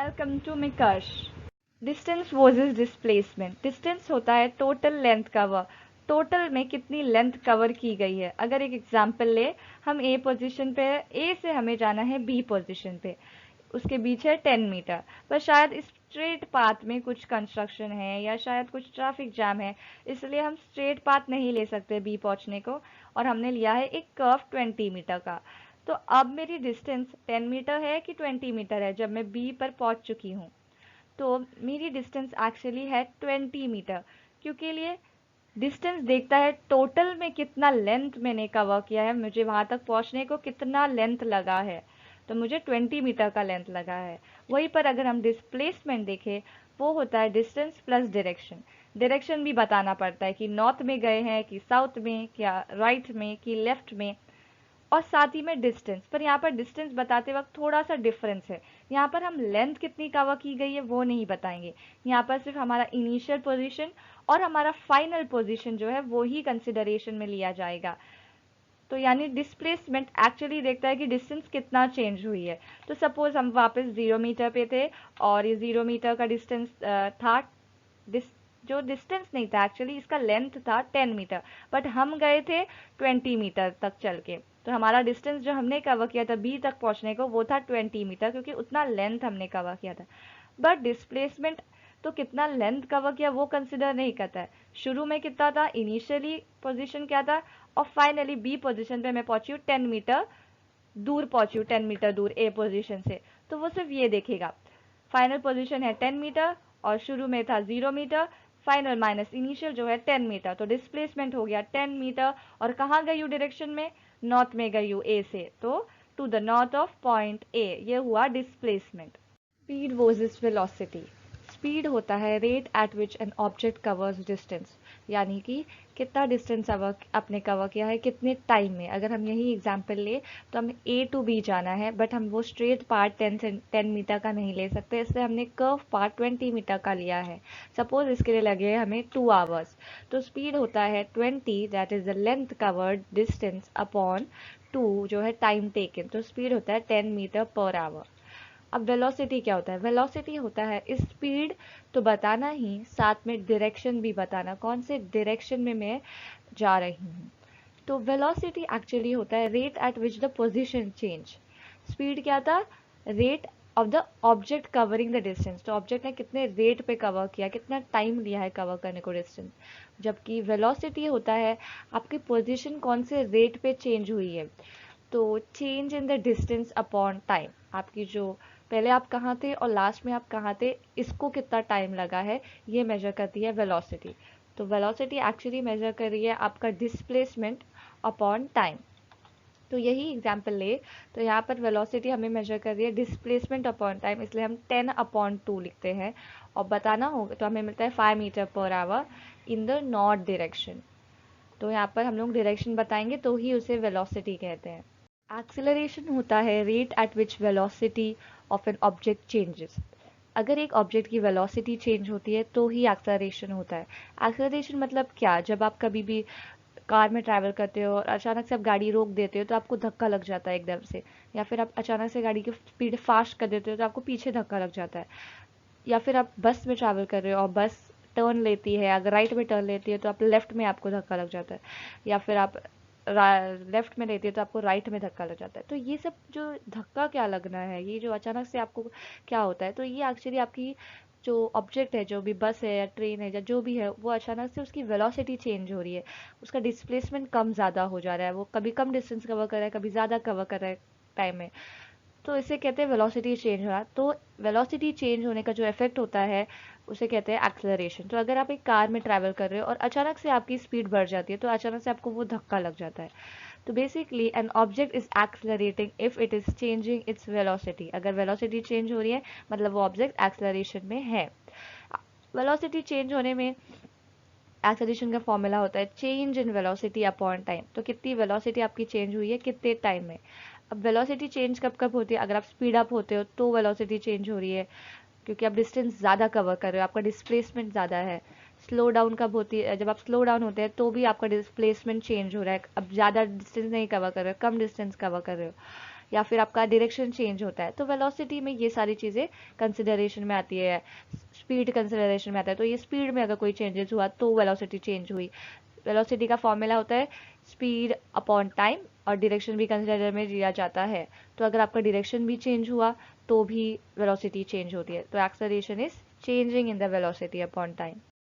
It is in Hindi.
वेलकम टू मिकर्श। Distance versus displacement. डिस्टेंस होता है टोटल लेंथ कवर, टोटल में कितनी लेंथ कवर की गई है। अगर एक एग्जांपल ले, हम ए पोजीशन पे है, ए से हमें जाना है बी पोजीशन पे, उसके बीच है 10 मीटर, पर शायद स्ट्रेट पाथ में कुछ कंस्ट्रक्शन है या शायद कुछ ट्रैफिक जाम है, इसलिए हम स्ट्रेट पाथ नहीं ले सकते बी पहुंचने को, और हमने लिया है एक कर्व 20 मीटर का। तो अब मेरी डिस्टेंस 10 मीटर है कि 20 मीटर है जब मैं बी पर पहुंच चुकी हूँ। तो मेरी डिस्टेंस एक्चुअली है 20 मीटर, क्योंकि लिए डिस्टेंस देखता है टोटल में कितना लेंथ मैंने कवर किया है, मुझे वहां तक पहुंचने को कितना लेंथ लगा है। तो मुझे 20 मीटर का लेंथ लगा है। वहीं पर अगर हम डिस्प्लेसमेंट देखें, वो होता है डिस्टेंस प्लस डायरेक्शन। डायरेक्शन भी बताना पड़ता है कि नॉर्थ में गए हैं कि साउथ में, क्या राइट में कि लेफ्ट में, और साथ ही में डिस्टेंस। पर यहाँ पर डिस्टेंस बताते वक्त थोड़ा सा डिफरेंस है, यहाँ पर हम लेंथ कितनी कवर की गई है वो नहीं बताएंगे, यहाँ पर सिर्फ हमारा इनिशियल पोजीशन और हमारा फाइनल पोजीशन जो है वो ही कंसिडरेशन में लिया जाएगा। तो यानी डिस्प्लेसमेंट एक्चुअली देखता है कि डिस्टेंस कितना चेंज हुई है। तो सपोज हम वापस 0 मीटर पे थे और ये 0 मीटर का डिस्टेंस था, जो डिस्टेंस नहीं था एक्चुअली, इसका लेंथ था 10 मीटर, बट हम गए थे 20 मीटर तक चल के। तो हमारा डिस्टेंस जो हमने कवर किया था बी तक पहुंचने को वो था 20 मीटर, क्योंकि उतना लेंथ हमने कवर किया था। बट डिस्प्लेसमेंट तो कितना लेंथ कवर किया वो कंसिडर नहीं करता है। शुरू में कितना था, इनिशियली पोजीशन क्या था, और फाइनली बी पोजीशन पे मैं पहुंची हूँ 10 मीटर दूर, पहुंची हूँ 10 मीटर दूर ए पोजीशन से। तो वो सिर्फ ये देखेगा, फाइनल पोजीशन है 10 मीटर और शुरू में था 0 मीटर, फाइनल माइनस इनिशियल जो है 10 मीटर, तो डिस्प्लेसमेंट हो गया 10 मीटर। और कहाँ गई हूँ डायरेक्शन में, नॉर्थ में गई हूँ ए से, तो to the north of point A, ये हुआ displacement. Speed versus velocity. Speed होता है rate at which an object covers distance, यानी कि कितना डिस्टेंस आपने कवर किया है कितने टाइम में। अगर हम यही एग्जांपल ले तो हमें ए टू बी जाना है, बट हम वो स्ट्रेट पार्ट 10 मीटर का नहीं ले सकते, इसलिए हमने कर्व पार्ट 20 मीटर का लिया है। सपोज इसके लिए लगे हमें 2 आवर्स, तो स्पीड होता है 20, that is the length covered distance upon 2 जो है टाइम टेकन, तो स्पीड होता है 10 मीटर पर आवर। अब वेलोसिटी क्या होता है, वेलोसिटी होता है स्पीड तो बताना ही, साथ में डायरेक्शन भी बताना, कौन से डायरेक्शन में मैं जा रही हूँ। तो वेलोसिटी एक्चुअली होता है rate at which the position change. Speed क्या था, rate of the object covering the distance, तो ऑब्जेक्ट ने कितने रेट पे कवर किया, कितना टाइम लिया है कवर करने को डिस्टेंस। जबकि वेलोसिटी होता है आपकी पोजीशन कौन से रेट पे चेंज हुई है, तो change in the distance upon time, आपकी जो पहले आप कहाँ थे और लास्ट में आप कहाँ थे, इसको कितना टाइम लगा है, ये मेजर करती है वेलोसिटी। तो वेलोसिटी एक्चुअली मेजर कर रही है आपका डिस्प्लेसमेंट अपॉन टाइम। तो यही एग्जांपल ले, तो यहाँ पर वेलोसिटी हमें मेजर कर रही है डिस्प्लेसमेंट अपॉन टाइम, इसलिए हम 10/2 लिखते हैं, और बताना होगा तो हमें मिलता है 5 metre per hour in the north direction. तो यहाँ पर हम लोग डायरेक्शन बताएंगे तो ही उसे वेलोसिटी कहते हैं। एक्सेलरेशन होता है rate at which velocity of an object changes. अगर एक ऑब्जेक्ट की वेलोसिटी चेंज होती है तो ही एक्सेलरेशन होता है। एक्सेलरेशन मतलब क्या, जब आप कभी भी कार में ट्रैवल करते हो और अचानक से आप गाड़ी रोक देते हो तो आपको धक्का लग जाता है एकदम से, या फिर आप अचानक से गाड़ी की स्पीड फास्ट कर देते हो तो आपको पीछे धक्का लग जाता है। या फिर आप बस में ट्रैवल कर रहे हो और बस टर्न लेती है, अगर राइट में टर्न लेती है तो आप लेफ्ट में आपको धक्का लग जाता है, या फिर आप लेफ्ट में लेती है तो आपको राइट में धक्का लग जाता है। तो ये सब जो धक्का क्या लगना है, ये जो अचानक से आपको क्या होता है, तो ये एक्चुअली आपकी जो ऑब्जेक्ट है, जो भी बस है या ट्रेन है या जो भी है, वो अचानक से उसकी वेलोसिटी चेंज हो रही है, उसका डिस्प्लेसमेंट कम ज़्यादा हो जा रहा है, वो कभी कम डिस्टेंस कवर कर रहा है कभी ज़्यादा कवर कर रहा है टाइम में, तो इसे कहते हैं वेलोसिटी चेंज होना। तो वेलोसिटी चेंज होने का जो इफेक्ट होता है उसे कहते हैं एक्सेलरेशन। तो अगर आप एक कार में ट्रैवल कर रहे हो और अचानक से आपकी स्पीड बढ़ जाती है तो अचानक से आपको वो धक्का लग जाता है। तो basically an object is accelerating if it is changing its velocity, अगर वेलोसिटी चेंज हो रही है मतलब वो ऑब्जेक्ट एक्सेलरेशन में है। वेलोसिटी चेंज होने में एक्सेलरेशन का फॉर्मूला होता है change in velocity upon time, तो कितनी वेलोसिटी आपकी चेंज हुई है कितने टाइम में। अब वेलोसिटी चेंज कब कब होती है, अगर आप स्पीड अप होते हो तो वेलोसिटी चेंज हो रही है, क्योंकि आप डिस्टेंस ज़्यादा कवर कर रहे हो, आपका डिस्प्लेसमेंट ज़्यादा है। स्लो डाउन कब होती है, जब आप स्लो डाउन होते हैं तो भी आपका डिस्प्लेसमेंट चेंज हो रहा है, अब ज़्यादा डिस्टेंस नहीं कवर कर रहे हो, कम डिस्टेंस कवर कर रहे हो। या फिर आपका डायरेक्शन चेंज होता है, तो वेलोसिटी में ये सारी चीज़ें कंसिडरेशन में आती है, स्पीड कंसिडरेशन में आता है। तो ये स्पीड में अगर कोई चेंजेस हुआ तो वेलोसिटी चेंज हुई। वेलोसिटी का फॉर्मूला होता है स्पीड अपॉन टाइम, और डायरेक्शन भी कंसिडर में लिया जाता है। तो अगर आपका डायरेक्शन भी चेंज हुआ तो भी वेलोसिटी चेंज होती है। तो acceleration is changing in the velocity upon time.